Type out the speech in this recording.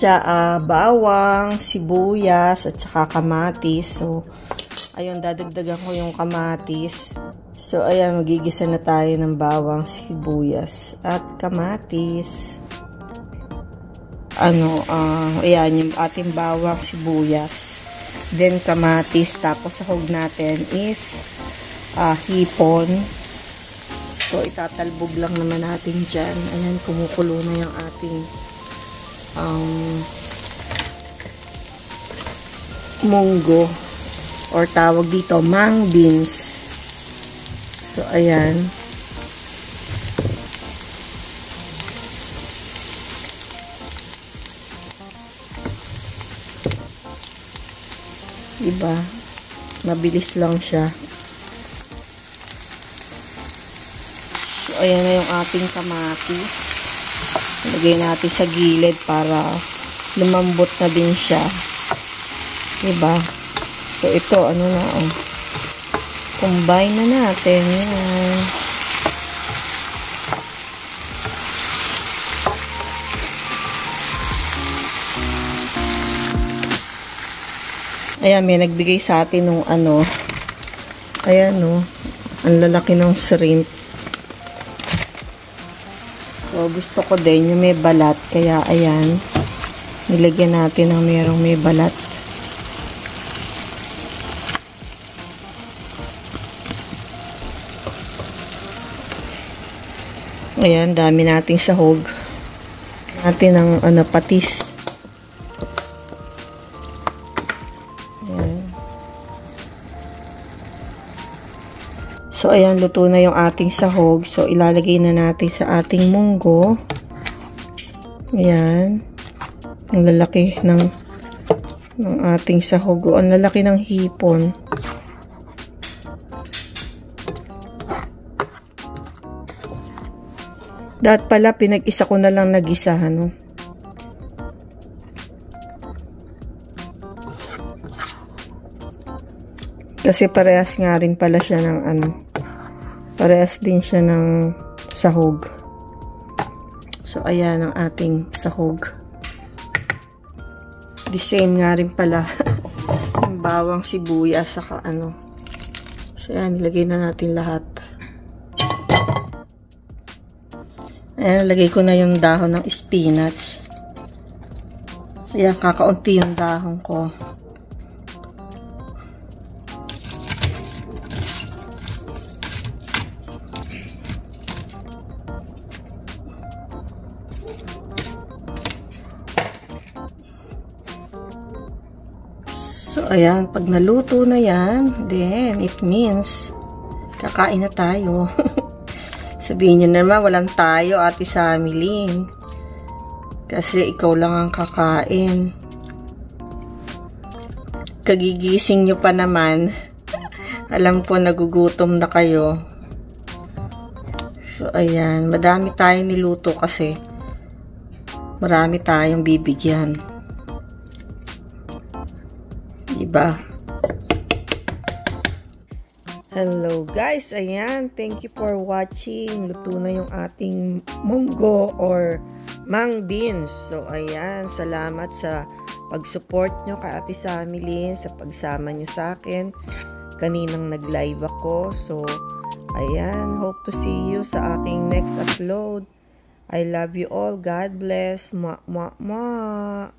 siya, bawang, sibuyas, at saka kamatis. So, ayun, dadagdagan ko yung kamatis. So, ayan, magigisa na tayo ng bawang, sibuyas, at kamatis. Ayan, yung ating bawang, sibuyas. Then, kamatis. Tapos, sahog natin is hipon. So, itatalbog lang naman natin dyan. Ayan, kumukulo na yung ating munggo. Or tawag dito, mung beans. So, ayan. Diba? Mabilis lang siya. So, ayan na yung ating kamatis. Lagay natin sa gilid para lumambot na din siya. Diba? So, ito, combine na natin. Yan. Ayan, may nagbigay sa atin nung ayan, ang lalaki ng shrimp. So, gusto ko din yung may balat. Kaya, ayan, nilagyan natin ng merong may balat. Ayan, dami nating sahog. Natin ng patis. Ayan. So, ayan, luto na yung ating sahog. So, ilalagay na natin sa ating munggo. Ayan. Ang lalaki ng ating sahog. Ang lalaki ng hipon. Dapat pala, pinag-isa ko na lang nag-isa, Kasi parehas nga rin pala siya ng parehas din siya ng sahog. So, ayan ang ating sahog. The same nga rin pala. Yung bawang, sibuyas, saka So, ayan, nilagay na natin lahat. Ayan, lagay ko na yung dahon ng spinach. Ayan, kakaunti yung dahon ko. So, ayan, pag naluto na yan, then, it means, kakain na tayo. Sabihin nyo naman, walang tayo, Ate Samilyn. Kasi ikaw lang ang kakain. Kagigising nyo pa naman. Alam ko, nagugutom na kayo. So, ayan. Madami tayong niluto kasi. Marami tayong bibigyan. Diba? Hello guys, ayan, thank you for watching. Luto na yung ating munggo or mung beans. So ayan, salamat sa pag-support nyo kay Ate Samilyn, sa pagsama nyo sa akin kaninang nag-live ako. So ayan, hope to see you sa aking next upload. I love you all. God bless. Mwah, mwah, mwah.